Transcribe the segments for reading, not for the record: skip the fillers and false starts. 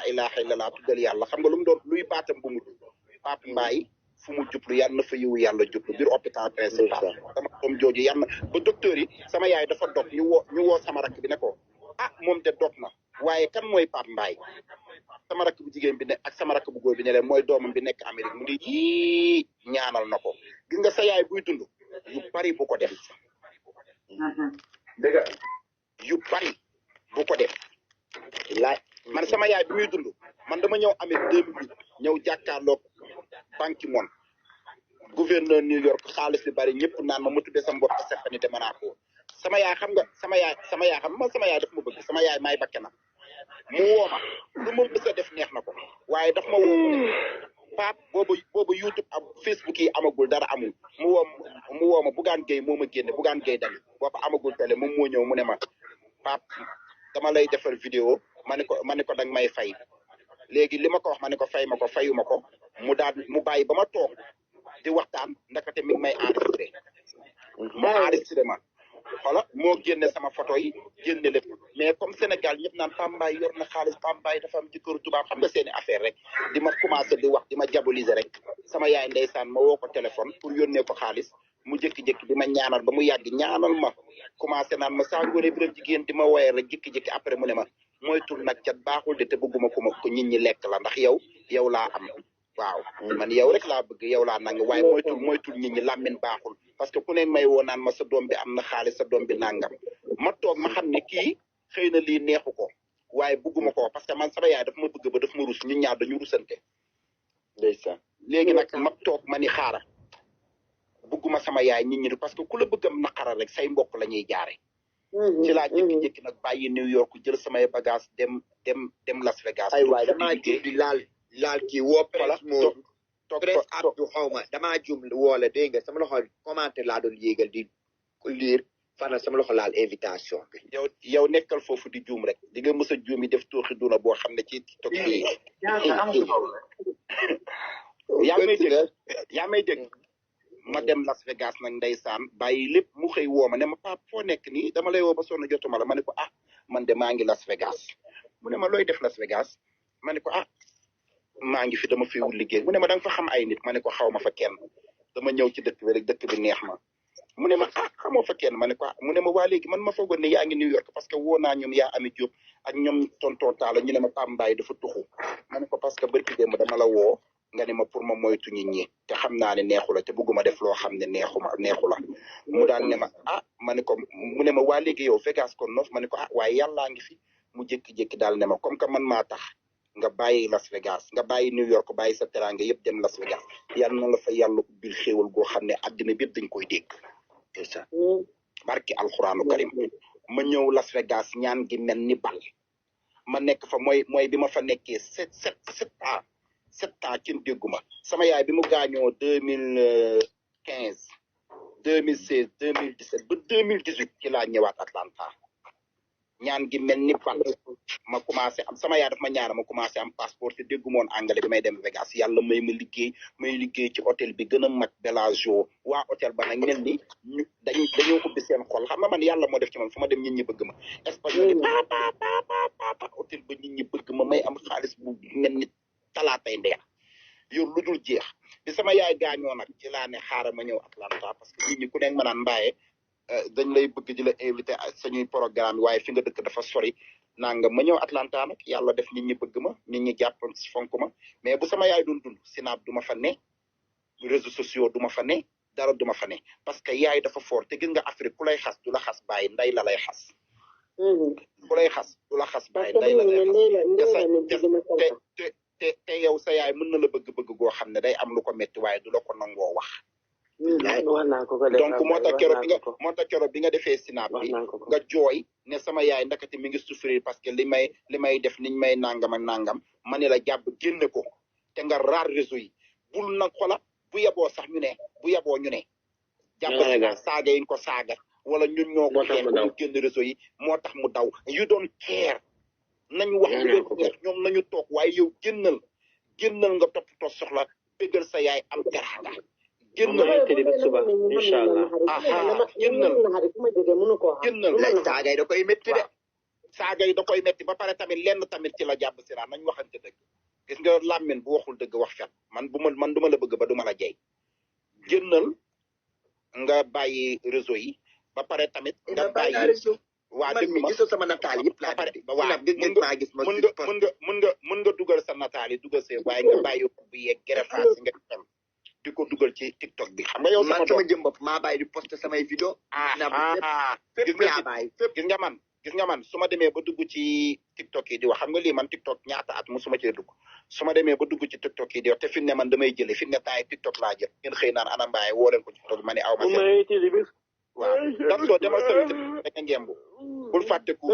ilaha illallah tuddal yàlla xam nga lu mu doon luy baatam bu mujj Pape Mbaye fu mu jublu yàlla na fa yiwu yàlla jublu biir hôpital principal sama doom jooju yàlla ba docteur yi sama yaay dafa dog ñu woo sama rakk bi ne ko ah moom de dog na waaye kan mooy Pape Mbaye sama rakk bu jigéen bi ne ak sama rakk bu góor bi ne leen mooy doomam bi nekk Amérique mu ngi yii ñaanal na ko gis nga sa yaay buy dund yu bari bu ko def dëgg yu bari bu ko def laaj man sama yaay bi muy dund man dama ñëw Amérique 2008 ñëw jàkkaarloog Banki Mon gouverneur New York xaalis bi bari ñëpp naan ma tuddee sa mbokk Stéphanie de Monaco sama yaay xam nga sama yaay xam man sama yaay daf ma bëgg sama yaay may bakke na mu woo ma lu ma mës a def neex na ko waaye daf ma woo Pape boobu YouTube ak Facebook yi amagul dara amul mu woo ma Bougane Gueye moo ma génne Bougane Gueye Dany boobu amagul télé moom moo ñëw mu ne ma Pape dama lay defar vidéo ma ne ko danga may fay léegi li ma ko wax ma ne ko fay ma ko fayu ma ko mu bàyyi ba ma toog di waxtaan ndakate mi ngi may enregistré ma enregistré ma xoola moo génne sama photo yi génne lépp mais comme Sénégal ñëpp naan Pape Mbaye yor na xaalis Pape Mbaye dafa am jëkkëru tubaab xam nga seeni affaire rek di ma commencé di wax di ma diaboliser rek sama yaay ndeysaan ma woo ko téléphone pour yónnee ko xaalis mu jékki-jékki di ma ñaanal ba mu yàgg ñaanal ma commencé naan ma saa góore bi jigéen di ma woyee rek jékki-jékki après mu ne ma moytul nag cat baaxul de te bëgguma ko nit ñi lekk la ndax yow laa am waaw man yow rek laa bëgg yow laa nang waaye moytul nit ñi làmmin baaxul parce que ku ne may woo naan ma sa doom bi am na xaalis sa doom bi nangam ma toog ma xam ne kii xëy na lii neexu ko waaye bëgguma ko parce que man sama yaay daf ma bëgg ba daf ma rus ñun ñaar dañu rusante ndeysaan léegi nag ma toog ma ni xaara bëgguma sama yaay nit ñi parce que ku la bëggam naqara rek say mbokk la ñuy jaare ci laa jékki-jékki nag bàyyi New York jël samay bagage dem Las Vegas ay waay damaa jum di laal kii woo presse moo presse Abdou xawma damaa jum woola dégg nga sama loxo commentaire laa doon yéegal di lire fana sama loxo laal invitation bi yow nekkal foofu di juum rek di nga mës a juum yi def tooxi duna boo xam ne ci TikTok yi yaa may dégg ma dem Las Vegas nag ndeysaan bàyyi lépp mu xëy woo ma ne ma Pape foo nekk nii dama lay woo ba sonn jotuma la ma ne ko man de maa ngi Las Vegas mu ne ma looy def Las Vegas ma ne ko maa ngi fi dama fi wut liggéey mu ne ma da nga fa xam ay nit ma ne ko xaw ma fa kenn dama ñëw ci dëkk bi rek dëkk bi neex ma mu ne ma xamoo fa kenn ma ne ko mu ne ma waa léegi man ma foogoon ne yaa ngi New York parce que woo naa ñoom yaa Ami Diop ak ñoom tonton Talla ñu ne ma Pape Mbaye dafa tuxu ma ne ko parce que barki démb dama la woo nga ne ma pour ma moytu nit ñi te xam naa ne neexu la te bëgguma def loo xam ne neexu la mu daan ne ma ma ne ko mu ne ma waa léegi yow Vegas kon noof ma ne ko waaye yàllaa ngi fi mu jékki-jékki daal ne ma comme que man maa tax nga bàyyi Las Vegas nga bàyyi New York bàyyi sa teraanga yëpp dem Las Vegas yàlla na la fa yàlla ubbil xéewal goo xam ne àddina bi yëpp dañ koy dégg c'est ça barki alxuraanu karim ma ñëw Las Vegas ñaan gi mel ni bal ma nekk fa mooy bi ma fa nekkee sept ans kenn dégguma sama yaay bi mu gaañoo 2015 2016 2017 ba 2018 ci laa ñëwaat Atlanta ñaan gi mel ni bal ma commencé am sama yaay daf ma ñaana ma commencé am passeport te déggumoon anglais bi may dem Vegas yàlla may liggéey ci hôtel bi gën a mag Bellagio waa hôtel ba nag mel ni dañoo ubbi seen xol xam nga man yàlla moo def ci man fu ma dem nit ñi bëgg ma espagnol yi papa hôtel ba nit ñi bëgg ma may am xaalis bu mel ni talaatay ndeer yor lu dul jeex bi sama yaay gaañoo nag ci laa ne xaaral ma ñëw Atlanta parce que nit ñi ku nekk ma naan Mbaye dañ lay bëgg di la invité sañuy programme waaye fi nga dëkk dafa sori nanga ma ñëw Atlanta nag yàlla def nit ñi bëgg ma nit ñi jàppoon fonk ma mais bu sama yaay doon dund Snap du ma fa ne réseaux sociaux du ma fa ne dara du ma fa ne parce que yaay dafa fort te gis nga Afrique ku lay xas du la xas bàyyi nday la lay xas ku lay xas du la xas bàyyi nday la lay xas te yow sa yaay mën na la bëgg-bëgg goo xam ne day am lu ko metti waaye du la ko nangoo wax donc moo tax keroog bi nga defee Snap bi nga jooy ne sama yaay ndakati mi ngi souffrir parce que li may def niñ may nangam ak nangam ma ne la jàpp génne ko te nga raar réseau yi bul nag xola bu yeboo sax ñu ne jàpp saaga yi ko saaga wala ñun ñoo ko xeex ñu génn réseau yi moo tax mu daw you don't care nañu wax lu leen neex ñoom nañu toog waaye yow génnal nga toppatoo soxla bëggal sa yaay am teraanga génnal génnal saagay da koy métti de saaga yi da koy metti ba pare tamit lenn tamit ci la jàpp sira nañ waxante dëgg gis nga làmmiñ bu waxul dëgg wax fen man duma la bëgg ba duma la jey génnal nga bàyyi réseau yi ba pare tamit nga bàyyi waa déglu ma gisoo sama nataal yëpp laa pare waa mën nga dugal sa nataal yi dugal see waaye nga bàyyi bu yeeg gerefaas nga dem di ko dugal ci TikTok bi xam nga yow sama jëm bopp maa bàyyi di poster samay vidéo gis nga man su ma demee ba dugg ci TikTok yi di wax xam nga lii man TikTok ñaata at musuma cee dugg su ma demee ba dugg ci TikTok yi di wax te fi ne man damay jële fi ne taay TikTok laa jël ngeen xëy naan ana mbaay woo leen ko ci TikTok ma ne aw ma seen waaw dam soo demal sëriñ danga ngembu bul fàtte ku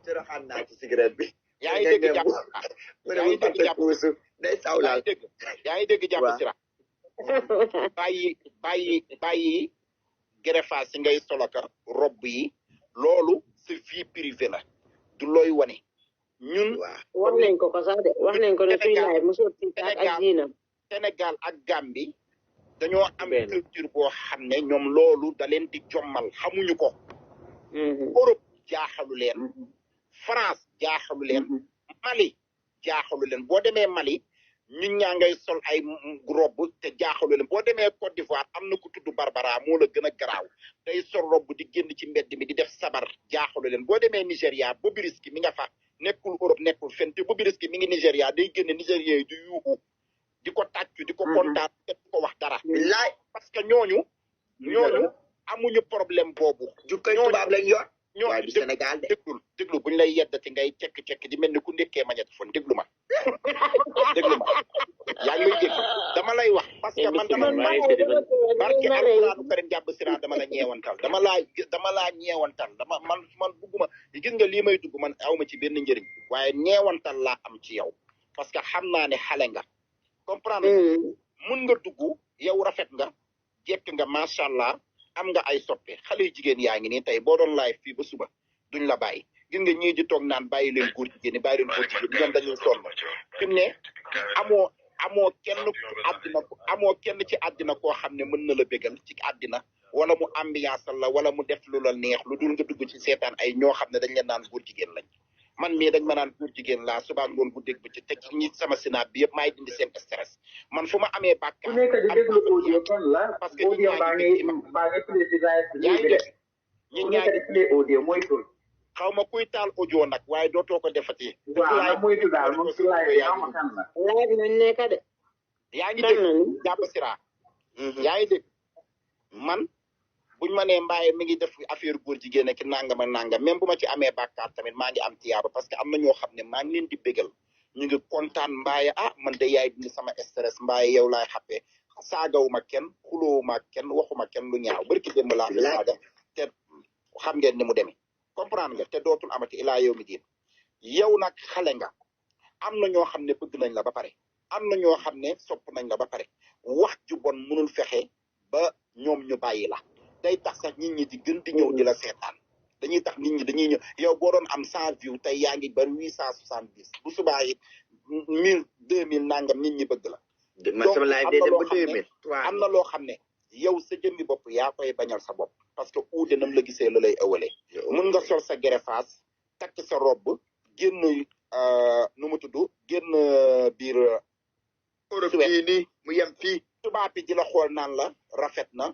tëraxaan naa ci cigarette bi yaa ngi dégg jàpp yaa ngi dégg jàpp day sawlaal yaa ngi dégg jàpp sira bàyyi gerefaas yi ngay soloka robb yi loolu sa vie privée la du looy wane ñun wax nañ ko ko sax de wax nañ ko ne suy laay mosoo ak jiinam Sénégal ak Gambie dañoo am culture boo xam ne ñoom loolu da leen di jommal xamuñu ko Europe jaaxalu leen France jaaxalu leen Mali jaaxalu leen boo demee Mali ñun ñaa ngay sol ay robb te jaaxalu leen boo demee Côte d'Ivoire am na ku tudd Barbara moo la gën a garaaw day sol robb di génn ci mbedd mi di def sabar jaaxalu leen boo demee Nigéria Bobrisky mi nga fa nekkul Europe nekkul fenn te Bobrisky mi ngi Nigéria day génn Nigéria yi di yuuxu di ko tàccu di ko kontaan te di ko wax dara laay parce que ñooñu amuñu problème boobu jukkay tubaab lañ yor ñooñu du Sénégal de déglu buñ lay yeddati ngay cekk-cekk di mel ni ku ndekkee magnétophone déglu ma yaa ngi may dégg dama lay wax parce que man dama barke alquranu karim jàbb sira dama la ñeewantal dama laa ñeewantal man bugguma gis nga lii may dugg man awma ci benn njëriñ waaye ñeewantal laa am ci yow parce que xam naa ne xale nga comprendre mun nga dugg yow rafet nga jekk nga macha allah am nga ay soppe xale yu jigéen yaa ngi nii tey boo doon live fii ba suba duñ la bàyyi gis nga ñii di toog naan bàyyi leen góor jigéen ñi bàyyi leen góor jigéen ñoom dañuy sonn fi mu ne amoo kenn ci àddina koo xam ne mën na la bégal ci àddina wala mu ambiance la wala mu def lu la neex lu dul nga dugg ci seetaan ay ñoo xam ne dañ leen naan góor jigéen lañ man mii dañ ma naan góor jigéen laa suba ngoon bu dégg ci teg ñi sama sinaat bi yëpp maay dindi seen stress man fu ma amee bàkkaar parce que ñi xaw ma kuy taal audio nag waaye dootoo ko defati yaa ngi dégg jàpp sira yaa ngi dégg man buñ ma nee Mbaye mi ngi def affaire góor jigéen ki nangam ak nangam même bu ma ci amee bàkkaar tamit maa ngi am tiyaaba parce que am na ñoo xam ne maa ngi leen di bégal ñu ngi kontaan Mbaye man de yaay dindi sama stress Mbaye yow laay xappee saagawuma kenn xuloowuma kenn waxuma kenn lu ñaaw barki démb laa fi saaga te xam ngeen ni mu demee comprendre nga te dootul amati ilaa yow mi diin yow nag xale nga am na ñoo xam ne bëgg nañ la ba pare am na ñoo xam ne sopp nañ la ba pare wax ju bon mënul fexe ba ñoom ñu bàyyi la day tax sax nit ñi di gën di ñëw di la seetaan dañuy tax nit ñi dañuy ñëw yow boo doon am 100 views tey yaa ngi bari 870 bu subaa it 1000 2000 nangam nit ñi bëgg la. donc am na loo xam ne yow sa jëmmi bopp yaa koy bañal sa bopp parce que uude nam la gisee la lay ëwalee. mun nga sol sa gerefaas takk sa robb génn nu mu tudd génn biir. Europe fii nii mu yem fii. tubaab bi di la xool naan la rafet na.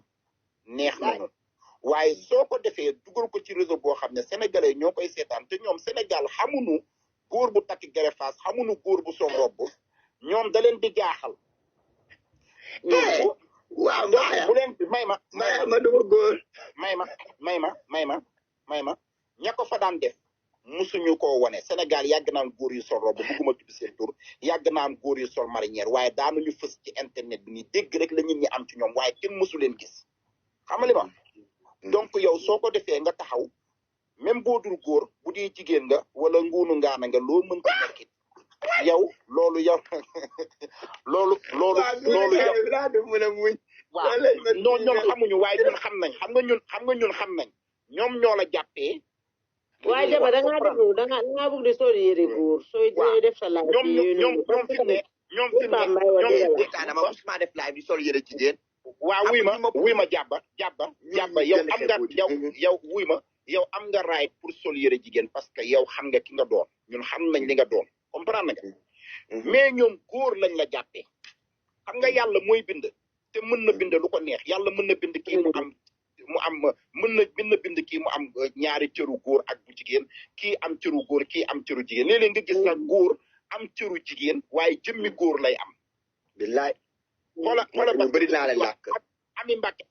neex nañu waaye soo ko defee dugal ko ci réseau boo xam ne sénégalais ñoo koy seetaan te ñoom Sénégal xamuñu góor bu takk gerefaas xamuñu góor bu sol robb ñoom da leen di jaaxal. waaw bu leen may ma duma góor may ma ña ko fa daan def musuñu koo wane Sénégal yàgg naa am góor yu sol robb bugguma tudd seen tur yàgg naa am góor yu sol marinière waaye daanuñu fës ci internet bi ni dégg rek la nit ñi am ci ñoom waaye kenn musu leen gis. xam nga li ma donc yow soo ko defee nga taxaw même boo dul góor bu dee jigéen nga wala nguunu ngaana nga loo mën ci nekkit yow loolu yow loolu yow waaw non ñoom xamuñu waaye ñun xam nañ xam nga ñun xam nañ ñoom ñoo la jàppee. waaye Jaba da ngaa bëgg di sol yére góor sooy def sa laaj. ñoom fi ne dama musuma def live di sol yére jigéen. waaw wuy ma jàbba yow am nga yow wuy ma yow am nga right pour sol yére jigéen parce que yow xam nga ki nga doon ñun xam nañ li nga doon comprendre nga mais ñoom góor lañ la jàppee xam nga yàlla mooy bind te mën na bind lu ko neex yàlla mën na bind kii mu am mën na bind kii mu am ñaari cëru góor ak bu jigéen kii am cëru góor kii am cëru jigéen léeg-léeg nga gis nag góor am cëru jigéen waaye jëmmi góor lay am billaay xoola ñu bëri naa la làkk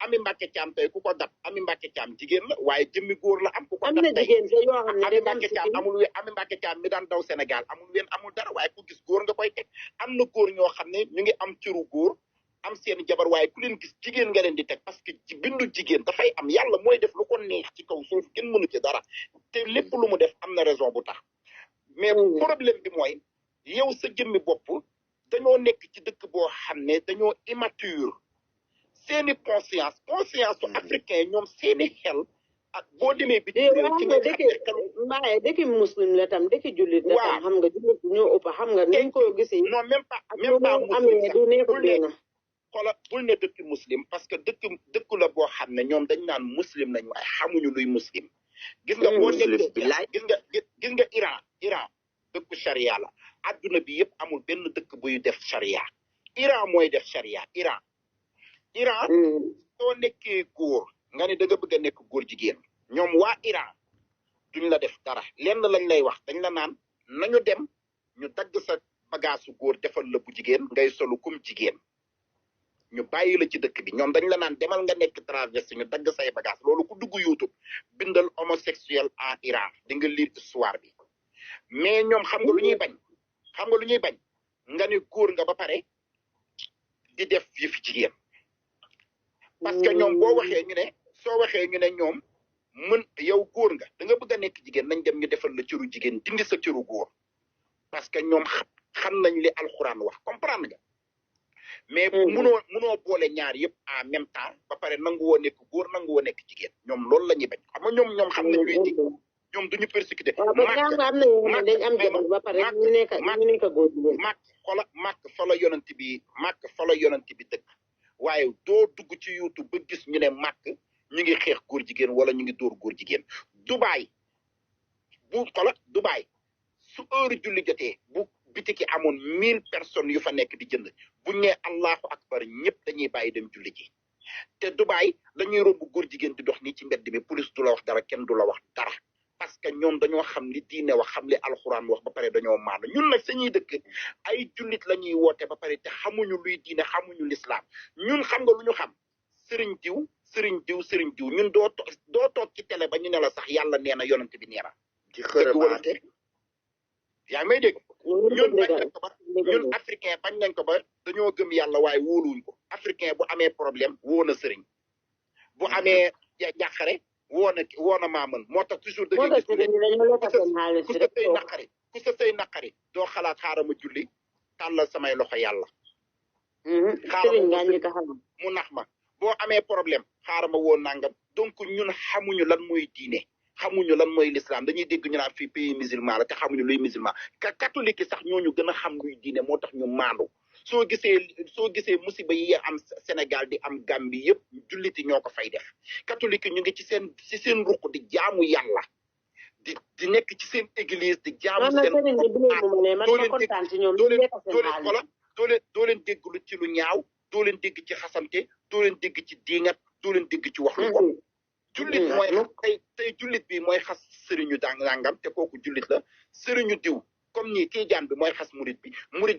ami mbàkke caam tey ku ko dab ami mbàkke caam jigéen la waaye jëmmi góor la am ku ko am dab na tey jigéen sa yoo xam ne ami dañ am mbàkke caam amul ween ami mbàkke caam mi daan daw Sénégal amul ween amul dara waaye ku gis góor nga koy teg am na góor ñoo xam ne ñu ngi am cëru góor am seen jabar waaye ku leen gis jigéen nga leen di teg parce que ci bindu jigéen dafay am yàlla mooy def lu ko neex ci kaw suuf kenn mënu ci dara te lépp lu mu def am na raison bu tax mais problème bi mooy yow sa jëmmi bopp dañoo nekk ci dëkk boo xam ne dañoo immature seeni conscience su africain ñoom seeni xel ak boo demee bi xam nga dëkki muslim la tam dëkki jullit la tam xam nga jullit ñoo ëpp xam nga niñ ko gisee non même pas muslim du nekkul benn xoolal bul ne dëkk muslim parce que dëkk la boo xam ne ñoom dañ naan muslim nañu waaye xamuñu luy muslim gis nga boo nekkee gis nga Iran dëkku charia la adduna bi yëpp amul benn dëkk buy def charia Iran mooy def charia Iran soo nekkee góor nga ne da nga bëgg a nekk góor jigéen ñoom waa Iran duñ la def dara lenn lañ lay wax dañ la naan nañu dem ñu dagg sa bagaasu góor defal la bu jigéen ngay solu kum jigéen ñu bàyyi la ci dëkk bi ñoom dañ la naan demal nga nekk traversé ñu dagg say bagage loolu ku dugg YouTube bindal homosexuel en Iran di nga lire histoire bi mais ñoom xam nga lu ñuy bañ nga ne góor nga ba pare di def yëfi jigéen parce que ñoom boo waxee ñu ne soo waxee ñu ne ñoom yow góor nga da nga bëgg a nekk jigéen nañ dem ñu defal la cëru jigéen dindi sa cëru góor parce que ñoom xam nañ li alxuraan wax comprendre nga mais munoo boole ñaar yëpp en même temps ba pare nangu woo nekk góor nangu woo nekk jigéen ñoom loolu la ñuy bañ xam nga ñoom xam nañ luy dig ñoom duñu persécuté màkk fa la yonent bi dëkk waaye doo dugg ci YouTube ba gis ñu ne màkk ñu ngi xeex góor jigéen wala ñu ngi dóor góor jigéen Dubaay su heure julli jotee bu bitiki amoon 1000 personnes yu fa nekk di jënd buñ ne allahu akbar ñëpp dañuy bàyyi dem julli ji te Dubaay dañuy romb góor jigéen di dox nii ci mbedd mi police du la wax dara kenn du la wax dara parce que ñoom dañoo xam li diine wax xam li alxuraan wax ba pare dañoo maanu ñun nag sañuy dëkk ay jullit la ñuy woote ba pare te xamuñu luy diine xamuñu lislaam ñun xam nga lu ñu xam sëriñ diw ñun doo toog ci télé ba ñu ne la sax yàlla nee na yonent bi nee na ci xërëmaate yaa ngi may dégg ñun bañ nañ ko ba ñun africain bañ nañ ko ba dañoo gëm yàlla waaye wóoluwuñ ko africain bu amee problème woo na sëriñ bu amee jàqare woo na maaman moo tax toujours da ngay gis ku sa sëy naqari doo xalaat xaaral ma julli tàllal samay loxo yàlla xaaral mu nax ma boo amee problème xaaral ma woo nangam donc ñun xamuñu lan mooy diine xamuñu lan mooy l'islam dañuy dégg ñu naan fii pays musulman la te xamuñu luy musulman catholique yi sax ñooñu gën a xam luy diine moo tax ñu maandu soo gisee musiba yi am Sénégal di am Gambie yëpp julliti ñoo ko fay def catholique ñu ngi ci seen ruq di jaamu yàlla di nekk ci seen église di jaamu doo leen dégg lu ci lu ñaaw doo leen dégg ci xasante doo leen dégg ci diingat doo leen dégg ci wax lu ko jullit mooy tey jullit bi mooy xas sëriñu dangam te kooku jullit la sëriñu diw comme ni tiijaan bi mooy xas murit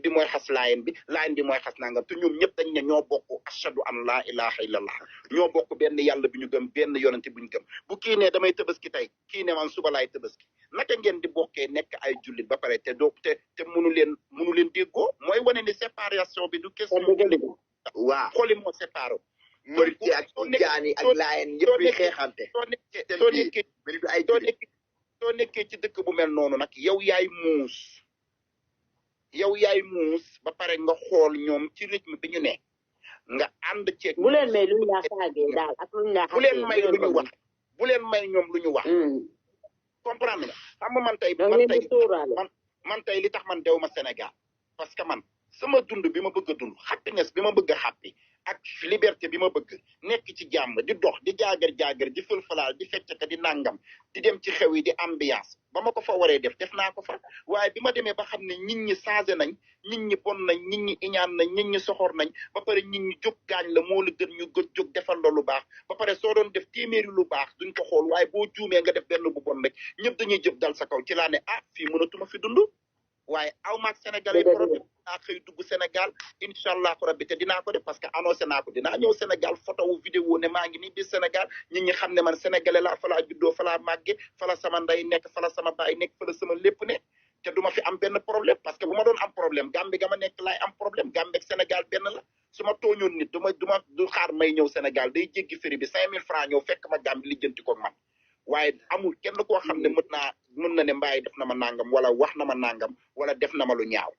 bi mooy xas laayen bi mooy xas nangam te ñoom ñëpp dañ ne ñoo bokk ashadu an laa ilaha illallah ñoo bokk benn yàlla bi ñu gëm benn yonente bi ñu gëm bu kii ne damay tëbaski tey kii ne man suba laay tëbaski naka ngeen di bokkee nekk ay jullit ba pare te mënu leen déggoo mooy wane ni séparation bi du question jullit waaw xooli moo séparé murit ak tiijaan ak laayen yëpp yi xeexante soo nekkee ci dëkk bu mel noonu nag yow yaay muus ba pare nga xool ñoom ci rythme bi ñu ne nga ànd ceeg bu leen may lu ñu saagee daal ak lu ñu bu leen may lu ñu wax bu leen may ñoom lu ñu wax comprendre nga xam nga man tey li tax man dew ma Sénégal parce que man sama dund bi ma bëgg a dund happiness bi ma bëgg a happy ak liberté bi ma bëgg nekk ci jàmm di dox di jaagar di fël-falaal di fecc ka di nangam di dem ci xew yi di ambiance ba ma ko fa waree def naa ko fa waaye bi ma demee ba xam ne nit ñi changé nañ nit ñi bon nañ nit ñi iñaan nañ nit ñi soxor nañ ba pare nit ñi jóg gaañ la moo la gën ñu gën jóg defal la lu baax ba pare soo doon def téeméeri lu baax duñ ko xool waaye boo juumee nga def benn bu bon rek ñëpp dañuy jëf dal sa kaw ci laa ne fii mënatuma fi dund waaye aw maag Sénégal yi problème naa xëy dugg Sénégal incha allah rabbi te dinaa ko def parce que annoncé naa ko dinaa ñëw Sénégal photo wu vidéo ne maa ngi nii biir Sénégal nit ñi xam ne man sénégalais laa fa laa juddoo fa laa màgge fa la sama ndey nekk fa la sama baay nekk fa la sama lépp ne te duma fi am benn problème parce que bu ma doon am problème Gambie ga ma nekk laay am problème Gambie ak Sénégal benn la su ma tooñoon nit du xaar may ñëw Sénégal day jéggi feri bi 5000 francs ñëw fekk ma Gambie lijjanti ko man waaye amul kenn koo xam ne mën na ne Mbaye def na ma nangam wala wax na ma nangam wala def na ma lu ñaaw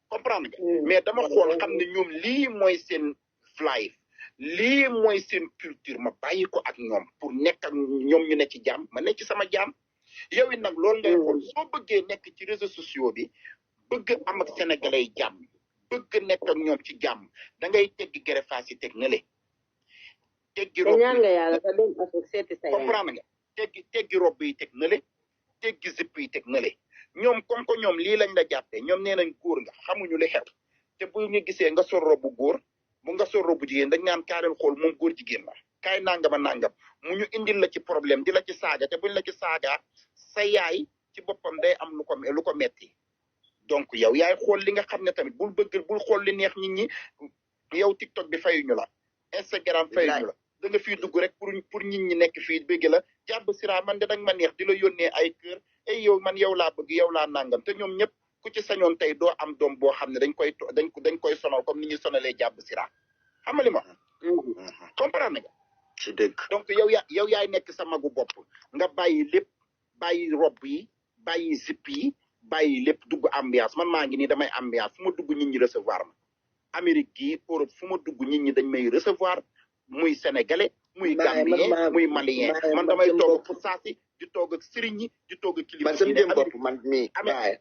comprendre nga mais dama xool xam ne ñoom lii mooy seen life lii mooy seen culture ma bàyyi ko ak ñoom pour nekk ak ñoom ñu ne ci jàmm ma nekk ci sama jàmm yow it nag loolu ngay xool soo bëggee nekk ci réseaux sociaux bi bëgg am ak sénégalais yi jàmm bëgg nekk ak ñoom ci jàmm da ngay teggi gerefaas yi teg na le teggi rob comprendre nga teggi rob yi teg na le teggi zipp yi teg na le ñoom comme que ñoom lii lañ la jàppee ñoom nee nañ góor nga xamuñu li xew te bu ñu gisee nga sol robu góor bu nga sol robu jigéen dañ naan kaareel xool moom góor jigéen la kaay nangama nangam mu ñu indil la ci problème di la ci saaga te buñ la ci saaga sa yaay ci boppam day am lu ko metti donc yow yaay xool li nga xam ne tamit bul xool li neex nit ñi yow TikTok bi fayuñu la Instagram fayuñu la da nga fii dugg rek pour nit ñi nekk fii bëgg la jàbb sira man de danga ma neex di la yónnee ay kër ay yow man yow laa bëgg yow laa nangam te ñoom ñëpp ku ci sañoon tey doo am doom boo xam ne dañ koy sonal comme ni ñu sonalee jàbb sira xam nga li ma comprendre nga ci dëgg donc yow yaay nekk sa magu bopp nga bàyyi lépp bàyyi rob yi bàyyi zip yi bàyyi lépp dugg ambiance man maa ngi nii damay ambiance fu ma dugg nit ñi recevoir ma Amérique gi Europe fu ma dugg nit ñi dañ may recevoir muy sénégalais muy gambien muy malien man damay toog pour saasi di toog ak sëriñ ñi di toog ak kilifa man sama jëm bopp man mii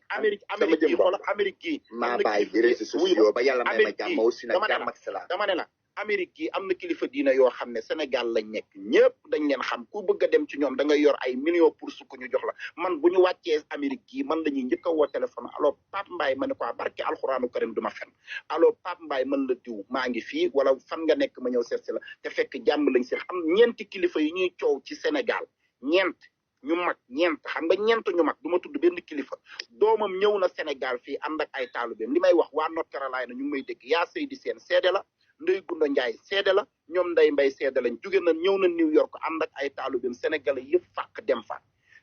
Amérique gi xoolal Amérique gi maa bàyyi di réseaux sociaux ba yàlla may ma jàmm aussi nag jàmm ak salaam dama ne la Amérique gi am na kilifa diina yoo xam ne Sénégal lañ nekk ñëpp dañ leen xam ku bëgg a dem ci ñoom da ngay yor ay millions pour sukk ñu jox la man bu ñu wàccee Amérique gi man la ñuy njëkk a woo téléphone allo Pape Mbaye ma ne ko barke alxuraanu karim du ma fen allo Pape Mbaye man la diw maa ngi fii wala fan nga nekk ma ñëw seet si la te fekk jàmm lañ si am ñeenti kilifa yi ñuy coow ci Sénégal ñeent xam nga ñeent ñu mag du ma tudd benn kilifa doomam ñëw na Sénégal fii ànd ak ay taalubeem li may wax waa North Carolina ñu ngi may dégg yaa Seydi Seen seede la Ndey Gunda Njaay seede la ñoom Ndey Mbay seede lañ jóge na ñëw na New York ànd ak ay taalubeem sénégalais yëpp fàq dem fa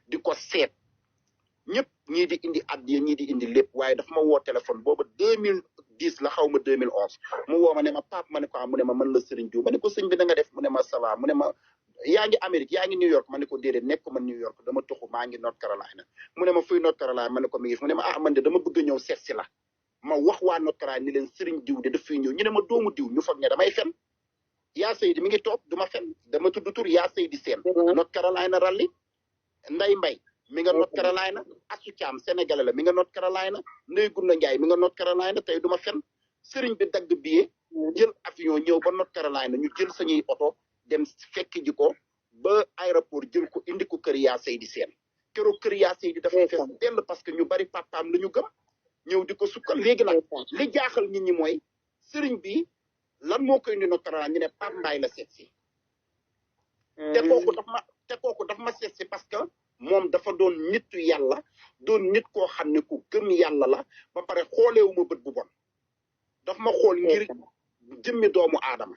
di ko seet ñëpp ñii di indi addiya ñii di indi lépp waaye dafa ma woo téléphone booba 2010 la xaw ma 2011 mu woo ma ne ma Pape ma ne ko mu ne ma mën la Serigne Diouf ma ne ko sëñ bi da nga def mu ne ma ça va mu ne ma yaa ngi Amérique yaa ngi New York ma ne ko déedéet nekk ma New York dama tuxu maa ngi North Carolina mu ne ma fuy North Carolina ma ne ko mi ngi mu ne ma man de dama bëgg a ñëw seet si la ma wax waa North Carolina ni leen Serigne diw de daf fiy ñëw ñu ne ma doomu diw ñu foog ne damay fen yaa Seydi mi ngi toog du ma fen dama tudd tur yaa Seydi Seen North Carolina ralli Nday Mbay mi nga North Carolina Asu Caam sénégalais la mi nga North Carolina Ndey Gunda Njaay mi nga North Carolina tey du ma fen Serigne bi dagg billet jël avion ñëw ba North Carolina ñu jël sañuy oto dem fekk ji ko ba aéroport jël ko indi ko kër yaa Seydi Seen keroog kër yaa Seydi dafa fees dell parce que ñu bari papaam la ñu gëm ñëw di ko sukkal léegi nag li jaaxal nit ñi mooy sëriñ bi lan moo koy indi North Carolina ñu ne Pape Mbaye la seet si te kooku daf ma seet si parce que moom dafa doon nitu yàlla doon nit koo xam ne ku gëm yàlla la ba pare xooleewu ma bët bu bon daf ma xool ngir jëmmi doomu aadama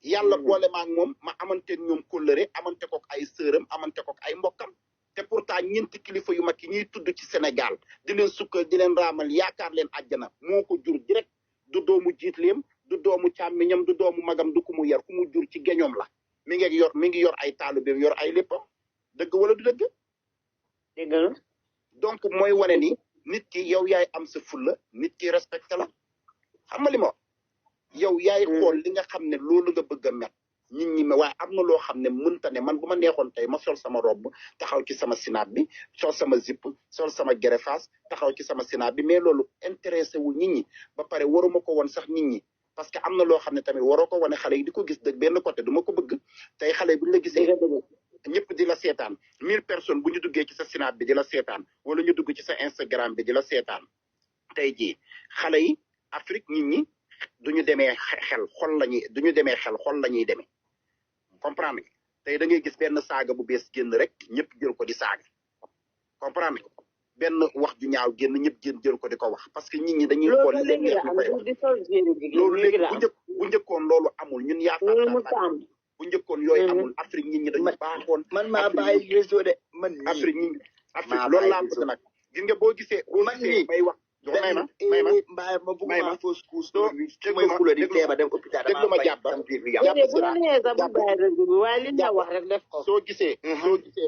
yàlla boole ma ak moom ma amante ñoom kóllëre amante kook ay sëram amante kook ay mbokkam te pourtant ñeenti kilifa yu mag yi ñuy tudd ci Sénégal di leen sukkal di leen raamal yaakaar leen àjjana moo ko jur direct du doomu jiitleem du doomu càmmiñam du doomu magam du ku mu yar ku mu jur ci geñoom la mi ngi yor ay taalubeem yor ay léppam dëgg wala du dëgg dëgg donc mooy wane ni nit ki yow yaay am sa fulla nit ki respecté la xam nga li ma yow yaay xool li nga xam ne loolu nga bëgg a met nit ñi ma waaye am na loo xam ne mënta ne man bu ma neexoon tey ma sol sama robe taxaw ci sama sinaat bi sol sama zip sol sama gerefaas taxaw ci sama sinaat bi mais loolu intéressé wul nit ñi ba pare waruma ko woon sax nit ñi parce que am na loo xam ne tamit waroo ko wane xale yi di ko gis dëgg benn côté du ma ko bëgg tey xale bu ñu la gisee ñëpp di la seetaan 1000 personnes bu ñu duggee ci sa Snap bi di la seetaan wala ñu dugg ci sa Instagram bi di la seetaan tey jii xale yi Afrique nit ñi duñu demee xel xol la ñuy duñu demee xel xol la ñuy demee comprendre nga tey da ngay gis benn saaga bu bees génn rek ñëpp jël ko di saaga comprendre nga benn wax ju ñaaw génn ñëpp jël ko di ko wax parce que nit ñi dañuy xool li leen neex ñu koy wax loolu léegi bu njëkkoon loolu amul ñun yaakaar bu njëkkoon yooyu amul Afrique nit ñi dañu baaxoon man maa bàyyi réseau de man Afrique ñi Afrique loolu laa bëgg nag gis nga boo gisee may wax may ma mbaay ma bëgg ma fausse couche may xula di teeba dem hôpital déglu ma jàpp soo gisee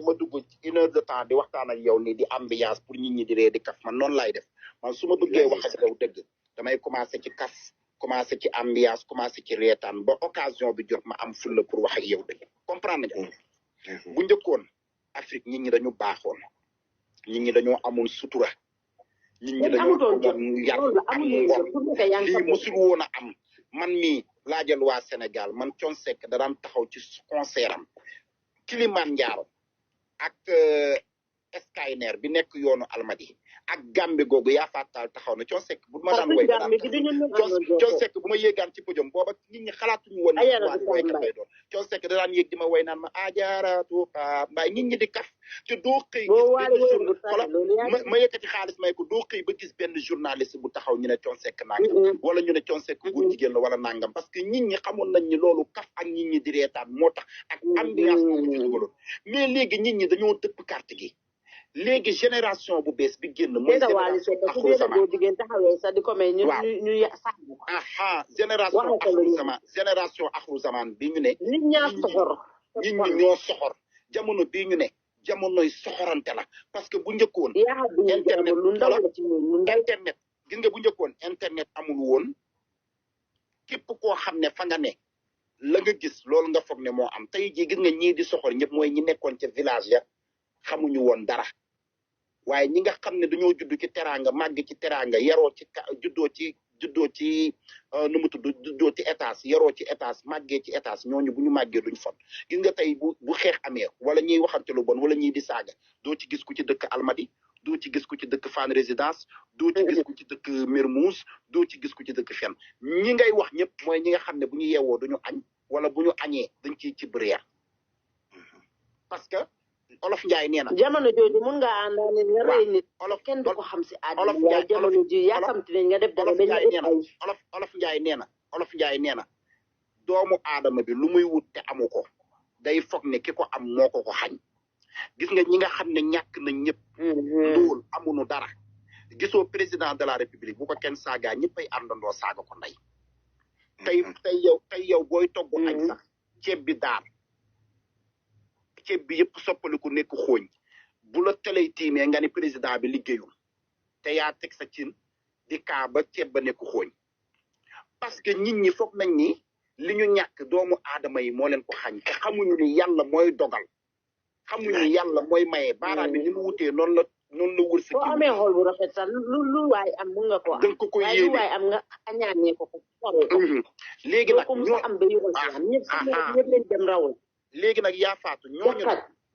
ma dugg 1 heure de temps di waxtaan ak yow nii di ambiance pour nit ñi di ree di kaf man noonu laay def man su ma bëggee wax ak yow dëgg damay commencé ci kaf commencé ci ambiance commencé ci reetaan ba occasion bi jot ma am fulla pour wax ak yow dëgg comprendre nga bu njëkkoon Afrique nit ñi dañu baaxoon nit ñi dañoo amul sutura nit ñi dañoo amoon yar ak ngor lii musul woon a am man mii laajal waa Sénégal man Thione Seck da daan taxaw ci concert am Kilimanjaro ak Skyner bi nekk yoonu Almadi ak Gambie googu yaa fàttal taxaw na Thione Seck bu ma daan woy Thione Seck bu ma yéegaan ci podium booba nit ñi xalaatuñu woon waa woykat lay doon Thione Seck da daan yéeg di ma woy naan ma ajaaratu pa mbaay nit ñi di kaf te doo xëy ma yëkkati xaalis may ko doo xëy ba gis benn journaliste bu taxaw ñu ne Thione Seck nangam wala ñu ne Thione Seck góor jigéen la wala nangam parce que nit ñi xamoon nañ ni loolu kaf ak nit ñi di reetaan moo tax ak ambiance boobu ci dugaloon mais léegi nit ñi dañoo dëpp carte gi léegi génération bu bees bi génn mooy génération axru zaman génération axru zaman bi ñu ne nit ñi ñoo soxor jamono bii ñu ne jamonoy soxorante la parce que bu njëkkoon internet gis nga bu njëkkoon internet amul woon képp koo xam ne fa nga ne la nga gis loolu nga foog ne moo am tey jii gis nga ñii di soxor ñëpp mooy ñi nekkoon ca village ya xamuñu woon dara waaye ñi nga xam ne dañoo judd ci teraanga màgg ci teraanga yaroo ci juddoo ci nu mu tudd juddoo ci étage yaroo ci étage màggee ci étage ñooñu bu ñu màggee duñ fot gis nga tey bu xeex amee wala ñiy waxante lu bon wala ñiy di saaga doo ci gis ku ci dëkk Almadi doo ci gis ku ci dëkk Fann Résidence doo ci gis ku ci dëkk Mermoz doo ci gis ku ci dëkk fenn ñi ngay wax ñëpp mooy ñi nga xam ne bu ñu yeewoo duñu añ wala bu ñu añee dañ ciy ci bëreer parce que Olof Njaay nee na jamono jooju mun nga àndaale nga rey nit kenn du ko xam si àddina waaye jamono ji yàkkamti nañ nga def dara Olof Njaay nee na doomu aadama bi lu muy wut te amu ko day foog ne ki ko am moo ko xañ gis nga ñi nga xam ne ñàkk nañ ñëpp lool amuñu dara gisoo président de la république bu ko kenn saaga ñëppay àndandoo saaga ko ndey tey yow booy togg añ sax ceeb bi daal ceeb bi yëpp soppaliku nekk xooñ bu la télé tiimee nga ni président bi liggéeyul te yaa teg sa cin di kaa ba ceeb ba nekk xooñ parce que nit ñi foog nañ ni li ñu ñàkk doomu aadama yi moo leen ko xañ te xamuñu ni yàlla mooy dogal xamuñu ni yàlla mooy maye baaraam bi ni mu wutee noonu la wër sa boo amee xool bu rafet sax lu waay am mun nga ko am danga ko koy yéene lu waay am nga añaanee ko léegi nag ñoo am ba yuxal si am ñëpp leen dem rawul léegi nag yaa faatu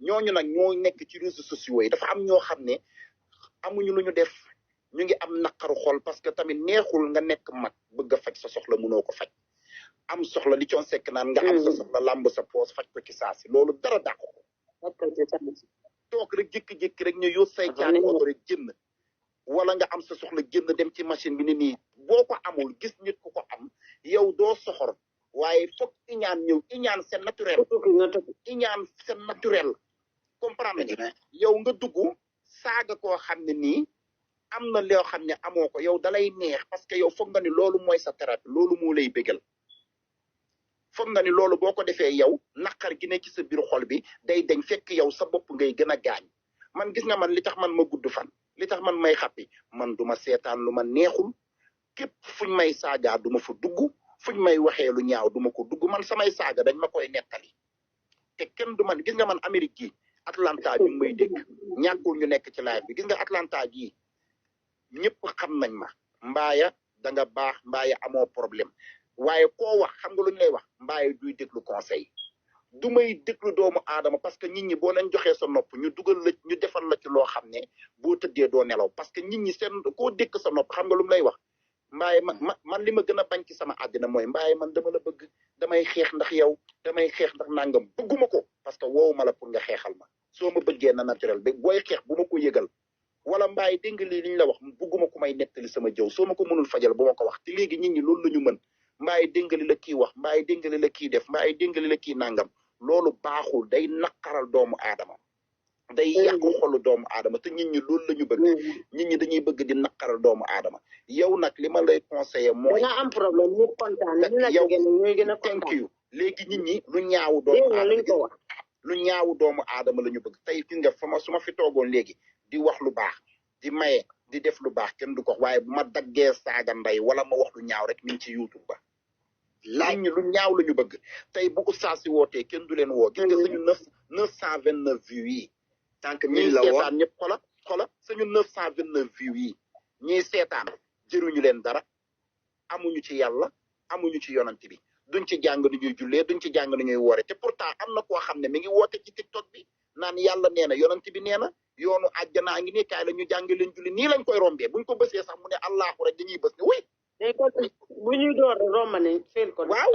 ñooñu nag ñoo nekk ci réseaux sociaux yi dafa am ñoo xam ne amuñu lu ñu def ñu ngi am naqaru xol parce que tamit neexul nga nekk mag bëgg a faj sa soxla mënoo ko faj am soxla li Thione Seck naan nga am sa soxla làmb sa poos faj ko ci saasi loolu dara dàq ko toog rek jékki-jékki rek ñu yóot say caani oto rek génn wala nga am sa soxla génn dem ci machine bi ni nii boo ko amul gis nit ku ko am yow doo soxor waaye foog iñaan ñëw iñaan c'est naturel iñaan c'est naturel comprendre nga yow nga dugg saaga koo xam ne nii am na loo xam ne amoo ko yow dalay neex parce que yow foog nga ni loolu mooy sa thérapie loolu moo lay bégal foog nga ni loolu boo ko defee yow naqar gi ne ci sa biir xol bi day dañ fekk yow sa bopp ngay gën a gaañ man gis nga man li tax man ma gudd fan li tax man may xappi man du ma seetaan lu ma neexul képp fuñ may saagaa du ma fa dugg fuñ may waxee lu ñaaw duma ko dugg man samay saaga dañ ma koy nettali te kenn du man gis nga man Amérique gi Atlanta ñu may dégg ñàkkul ñu nekk ci live bi gis nga Atlanta gii ñëpp xam nañ ma mbaaya da nga baax mbaaya amoo problème waaye koo wax xam nga lu ñu lay wax mbaaye duy déglu conseil du may déglu doomu aadama parce que nit ñi boo leen joxee sa nopp ñu dugal la ñu defal la ci loo xam ne boo tëddee doo nelaw parce que nit ñi seen koo dékk sa nopp xam nga lu mu lay wax mbaaye man li ma gën a bañ ci sama àddina mooy mbaaye man dama la bëgg damay xeex ndax yow damay xeex ndax nangam bëgguma ko parce que woowu ma la pour nga xeexal ma soo ma bëggee na naturel ba booy xeex bu ma ko yëgal wala mbaaye dégg nga lii li ñu la wax bëgguma ku may nettali sama jëw soo ma ko mënul fajal bu ma ko wax te léegi nit ñi loolu la ñu mën mbaaye dégg nga li la kii wax mbaaye dégg nga li la kii def mbaaye dégg nga li la kii nangam loolu baaxul day naqaral doomu aadama day yàqu xolu doomu aadama te nit ñi loolu la ñu bëgg nit ñi dañuy bëgg di naqaral doomu aadama yow nag li ma lay conseiller mooy nga am problème ñu kontaan yow ñooy gën a thank kontaan you léegi nit ñi lu ñaawu doomu aadama lu ñaawu doomu aadama la ñu bëgg tey gis nga fa ma su ma fi toogoon léegi di wax lu baax di maye di def lu baax kenn du ko waaye bu ma daggee saaga ndey wala ma wax lu ñaaw rek mi ngi ci YouTube ba laaj ñi lu ñaaw la ñu bëgg tey bu oustaz si wootee kenn du leen woo gis nga suñu 929 vues yi tant que ñiy seetaan ñëpp xola suñu 929 vues yi ñiy seetaan jëruñu leen dara amuñu ci yàlla amuñu ci yonant bi duñ ci jàng ni ñuy jullee duñ ci jàng ni ñuy woore te pourtant am na koo xam ne mi ngi woote ci TikTok bi naan yàlla nee na yonant bi nee na yoonu àjjanaa ngi nii kaay la ñu jàng leen julli nii lañ koy rombee buñ ko bësee sax mu ne allahu rek dañuy bës ne wuy bu ñuy door romb ne feel ko waaw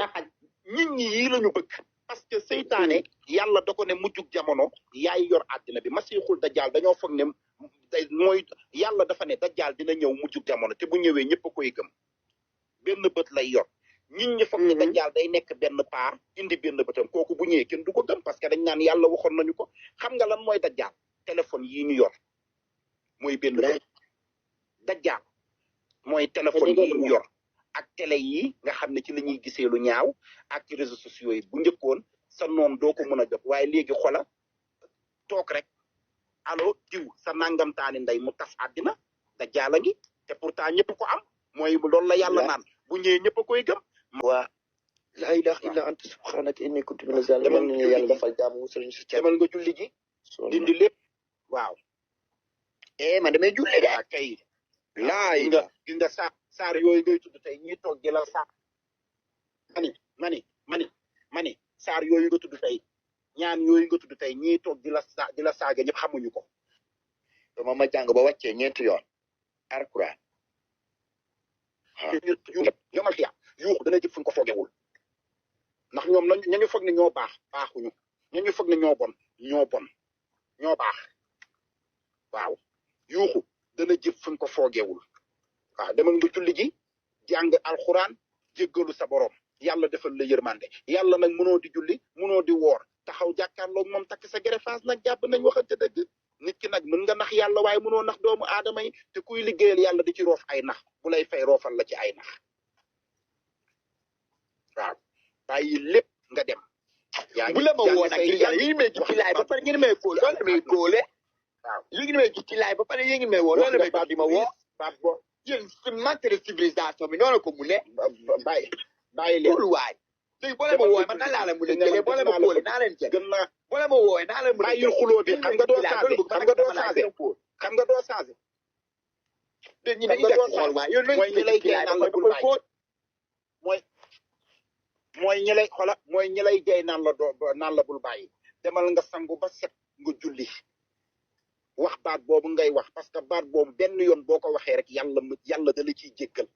nit ñi yii la ñu bëgg parce que seytaane yàlla da ko ne mujjug jamono yaay yor àddina bi masixul dajjaal dañoo foog ne mooy yàlla dafa ne dajjaal dina ñëw mujjug jamono te bu ñëwee ñëpp a koy gëm benn bët lay yor nit ñi foog ne dajjaal day nekk benn paar indi benn bëtam kooku bu ñëwee kenn du ko gëm parce que dañ naan yàlla waxoon nañu ko xam nga lan mooy dajjaal téléphone yii ñu yor mooy benn bët dajjaal mooy téléphone yii ñu yor ak télé yi nga xam ne ci la ñuy gisee lu ñaaw ak ci réseaux sociaux yi bu njëkkoon sa noon doo ko mën a jot waaye léegi xola toog rek allo diw sa nangamtaani ndey mu tas àddina dajjaal a ngi te pourtant ñëpp ko am mooy loolu la yàlla naan bu ñëwee ñëpp a koy gëm waa la ilaha illa anta subhanaka inni kuntu minaz zalimin ñu yàlla dafal jàmm musal ñu si demal nga julli ji dindi lépp waaw man damay julli de kay laay gis nga saar yooyu ngay tudd tey ñuy toog di la saar mani saar yooyu nga tudd tey ñaan yooyu nga tudd tey ñiy toog di la saaga ñëpp xamuñu ko dama ma jàng ba wàccee ñeenti yoon alquran yomal xiya yuuxu dana jëf fuñ ko foogewul ndax ñoom ñañu foog ne ñoo baaxuñu ñañu foog ne ñoo bon ñoo baax waaw yuuxu dana jëf fuñ ko foogewul waaw demal nga julli ji jàng alxuraan jéggalu sa borom yàlla defal la yërmande yàlla nag mënoo di julli mënoo di woor taxaw jàkkaarloog moom takk sa gerefaas nag jàpp nañ waxante dëgg nit ki nag mën nga nax yàlla waaye mënoo nax doomu aadama yi te kuy liggéeyal yàlla di ci roof ay nax bu lay fay roofal la ci ay nax waaw bàyyi lépp nga dem bu la ma woo nag yéen may gis ci laay ba pare ngeen may kóol loolu may kóole waaw yéen may gis ci laay ba pare yéen may woo loolu may baax di ma woo baax bo yéen si manque de civilisation bi noonu ko mu ne bàyyi leen loolu waay léegi boo leen ma wooyee man nan laa la mun a jëlee boo leen ma kóole naa leen jël gën naa boo leen ma wooyee naa leen mun a bàyyi xuloo bi xam nga doo changé xam nga doo changé ñi dañuy def xool waay yow mooy ñi lay jay naan la bul bàyyi mooy ñi lay xola mooy ñi lay jay naan la bul bàyyi demal nga sangu ba set nga julli wax baat boobu ngay wax parce que baat boobu benn yoon boo ko waxee rek yàlla da la ciy jéggal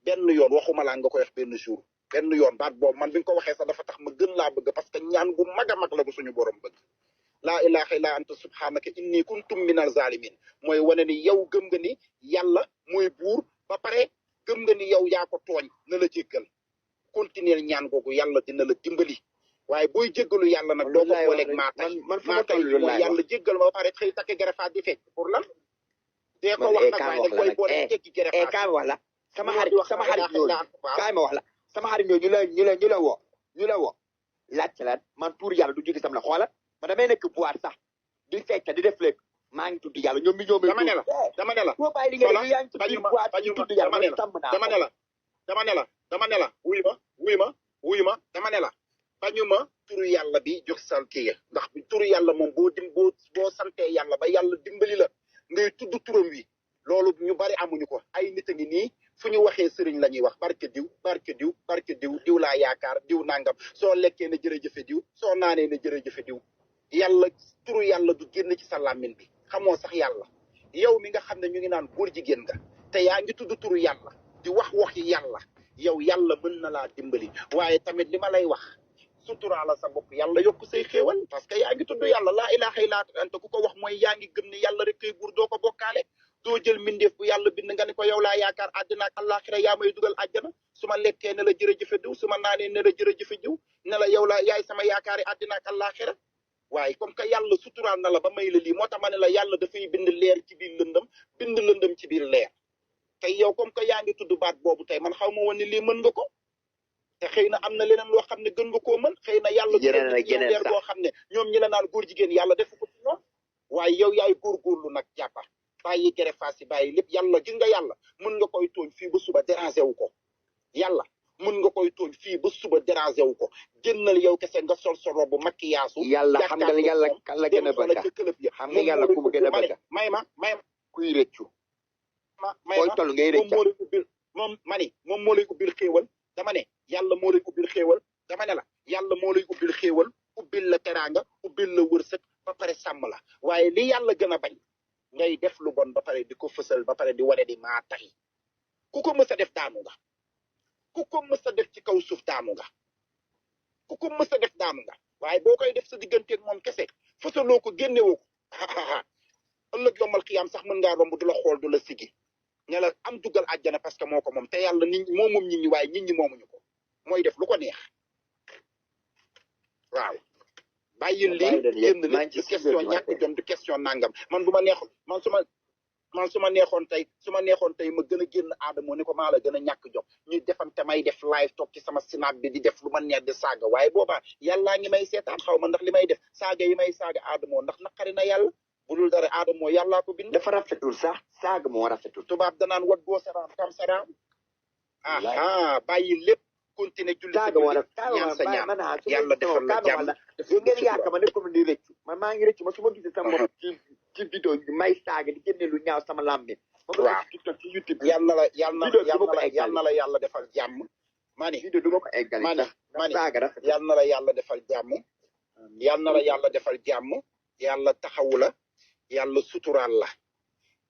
benn yoon waxuma laa nga koy wax benn jour benn yoon baat boobu man bi nga ko waxee sax dafa tax ma gën laa bëgg parce que ñaan gu mag a mag la bu suñu borom bëgg laa ilaha illa anta subhanaka inni kuntum minal zalimin mooy wane ni yow gëm nga ni yàlla mooy buur ba pare gëm nga ni yow yaa ko tooñ na la jéggal continuer ñaan googu yàlla dina la dimbali waaye booy jéggalu yàlla nag doo ko booleeg maatay mooy yàlla jéggal ma ba pare xëy takk gerefaat di fecc pour lan dee ko wax nag waaye nag booy boole tekki gerefaat kaay ma wax la sama xarit ñooñu kaay ma wax la sama xarit ñooñu ñu la woo laajte la man tuur yàlla du jóge sam la xoola ma damay nekk boîte sax di fecc di def léegi maa ngi tudd yàlla ñoom mi ñoom dama ne la boo bàyyi li nga yaa ngi tudd boîte di tudd yàlla man tàmm naa dama ne la wuy ma dama ne la bañuma turu yàlla bi jox sal kii ndax turu yàlla moom boo santee yàlla ba yàlla dimbali la ngay tudd turam wi loolu ñu bari amuñu ko ay nit a ngi nii fu ñu waxee sëriñ la ñuy wax barke diw barke diw barke diw diw laa yaakaar diw nangam soo lekkee ne jërëjëfe diw soo naanee ne jërëjëfe diw yàlla turu yàlla du génn ci sa làmmiñ bi xamoo sax yàlla yow mi nga xam ne ñu ngi naan góor jigéen nga te yaa ngi tudd turu yàlla di waxi yàlla yow yàlla mën na laa dimbali waaye tamit li ma lay wax suturaala sa bopp yàlla yokk say xéewal parce que yaa ngi tudd yàlla laa ilaaha illa anta ku ko wax mooy yaa ngi gëm ne yàlla rek kay buur doo ko bokkaale doo jël mbindeef bu yàlla bind nga ne ko yow laa yaakaar àddina ak àllaaxira yaa may dugal àjjana su ma lekkee ne la jërëjëfe diw su ma naanee ne la jërëjëfe diw ne la yow la yaay sama yaakaari àddina ak àllaaxira waaye comme que yàlla suturaal na la ba may la lii moo tax ma ne la yàlla dafay bind leer ci biir lëndëm bind lëndëm ci biir leer tey yow comme que yaa ngi tudd baat boobu tey man xaw ma woon ne lii mën nga ko te xëy na am na leneen loo xam ne gën nga koo mën xëy na yàlla leer boo xam ne ñoom ñi la naan góor jigéen yàlla defu ko ci ñoom waaye yow yaay góorgóorlu nag jàppa bàyyi gere faas yi bàyyi lépp yàlla gis nga yàlla mën nga koy tooñ fii ba suba déranger wu ko yàlla mën nga koy tooñ fii ba suba déranger wu ko génnal yow kese nga sol sa robu maquillage yàlla xam nga yàlla kan la gën a bëgg xam nga yàlla ku mu gën a bëgg may ma kuy rëccu may toll ngay rëcc moom moo lay ubbil xéewal dama ne yàlla moo lay ubbil xéewal dama ne la yàlla moo lay ubbil xéewal ubbil la teraanga ubbil la wërsëg ba pare sàmm la waaye li yàlla gën a bañ ngay def lu bon ba pare di ko fësal ba pare di wane di maa tay ku ko mës a def daanu nga ku ko mës a def ci kaw suuf daanu nga ku ko mës a def daanu nga waaye boo koy def sa digganteeg moom kese fësaloo ko génnewoo ko ëllëg yombal xiyaam sax mën ngaa romb du la xool du la sigi ne la am dugal àjjana parce que moo ko moom te yàlla nit moom nit ñi waaye nit ñi moomuñu ko mooy def lu ko neex waaw bàyyi lii génn ni du question ñàkk jom du question nangam man bu ma neexoon man su ma neexoon tey ma gën a génn aadama ni ko maa la gën a ñàkk jom ñuy defante may def live toog ci sama snap bi di def lu ma neex di saaga waaye boobaa yàllaa ngi may seetaan xaw ma ndax li may def saaga yi may saaga aadamoo ndax naqari na yàlla bu dul dara aadamoo yàllaa ko bind dafa rafetul sax saaga moo rafetul tubaab danaan wat boo saraam kam saraam bàyyi lépp continuer julli ñaan sa ñaan yàlla defal la jàmm yow ngeen yaakaar ma ne comme di rëccu maa ngi rëccu ma su ma gisee sama bopp ci vidéo bi may saaga di génne lu ñaaw sama lambe waaw ci YouTube yàlla na la yàlla defal jàmm mani vidéo du ma ko eggali mani saaga rafet yàlla na la yàlla defal jàmm yàlla na la yàlla defal jàmm yàlla taxawu la yàlla suturaal la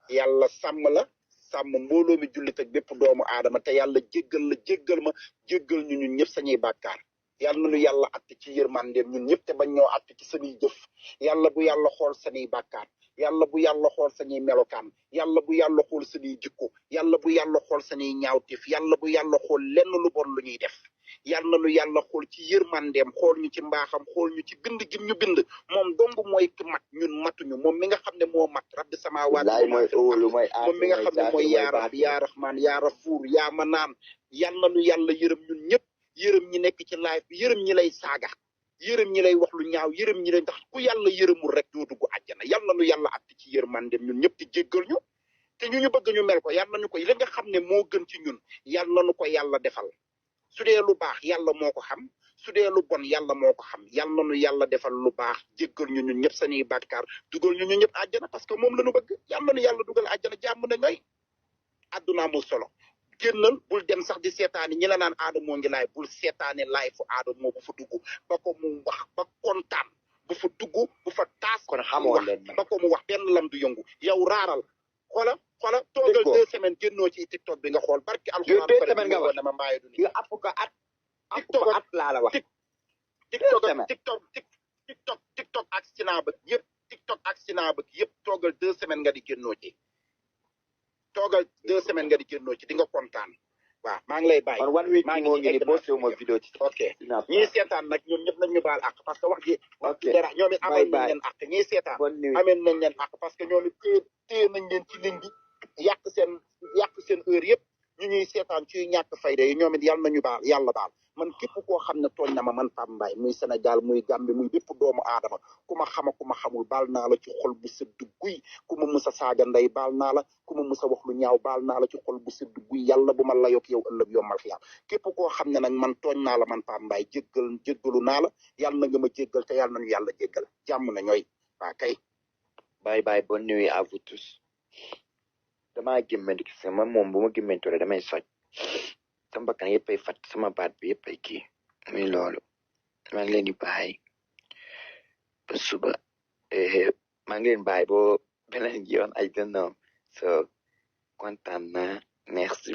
yàlla sàmm la sàmm mbooloo mi jullit ak bépp doomu aadama te yàlla jéggal ma jéggal ñu ñun ñëpp sañuy bàkkaar yàlla nañu yàlla att ci yërmandeem ñun ñëpp te bañ ñoo att ci sañuy jëf yàlla bu yàlla xool sañuy bàkkaar yàlla bu yàlla xool sañuy melokaan yàlla bu yàlla xool sañuy jikko yàlla bu yàlla xool sañuy ñaawteef yàlla bu yàlla xool lenn lu bon lu ñuy def yàlla nañu yàlla xool ci yërmandeem xool ñu ci mbaaxam xool ñu ci bind gim ñu bind moom dong mooy ki mat ñun matuñu moom mi nga xam ne moo mat rabbi samaawaati moom mi nga xam ne mooy yaa rab yaa raxmaan yaa rafuur yaa manaan yàlla nañu yàlla yërëm ñun ñëpp yërëm ñi nekk ci live bi yërëm ñi lay saaga yërëm ñi lay wax lu ñaaw yërëm ñi lay ndax ku yàlla yërëmul rek doo dugg àjjana yàlla nañu yàlla att ci yërmandeem ñun ñëpp di jéggal ñu te ñu bëgg ñu mel ko yàlla nañu ko li nga xam ne moo gën ci ñun yàlla nañu ko yàlla defal su dee lu baax yàlla moo ko xam su dee lu bon yàlla moo ko xam yàlla nañu yàlla defal lu baax jéggal ñu ñun ñëpp sañuy bàkkaar dugal ñu ñun ñëpp àjjana parce que moom la ñu bëgg yàlla nañu yàlla dugal àjjana jàmm na ngay àdduna amul solo génnal bul dem sax di seetaani ñi la naan aadamoo ngi laay bul seetaane laay fu aadamoo bu fa dugg ba ko mu wax ba kontaan bu fa dugg bu fa taas kon xamoo leen ba ko mu wax benn lam du yëngu yow raaral xoola toogal 2 semaines génnoo ci TikTok bi nga xool barki alxuraan 2 semaines nga wax ne ma mbaaye du ni yow app ko at laa la wax TikTok ak Snap yëpp TikTok ak Snap yëpp toogal 2 semaines nga di génnoo ci toogal 2 semaines nga di génnoo ci di nga kontaan waaw maa ngi lay bàyyi man 1 week moo ngi ni boo sew ma vidéo ci ok ñii seetaan nag ñoom ñëpp nañ ñu baal àq parce que wax ji dara ñoom it amal nañ leen àq ñii seetaan amel nañ leen àq parce que ñoom it téye nañ leen ci ligne bi yàq seen heure yëpp ñu ñuy seetaan ci ñàkk fayda yi ñoom it yàlla nañu baal yàlla baal man képp koo xam ne tooñ na ma man Pape Mbaye muy Sénégal muy Gambie muy bépp doomu aadama ku ma xama ku ma xamul baal naa la ci xol bu sedd guy ku ma mës a saaga ndey baal naa la ku ma mës a wax lu ñaaw baal naa la ci xol bu sedd guy yàlla bu ma la yokk yow ëllëg yombal xiyaam képp koo xam ne nag man tooñ naa la man Pape Mbaye jéggalu naa la yàlla na nga ma jéggal te yàlla nañu yàlla jéggal jàmm na ñooy waa kay bye bye bonne nuit à vous tous damaa gémmantu sama moom bu ma gémmantu rek damay soj sama bakkan yëpp ay fat sama baat bi yëpp ay kii muy loolu maa ngi leen di bàyyi ba suba maa ngi leen bàyyi boo beneen yoon I don't know so kontaan naa merci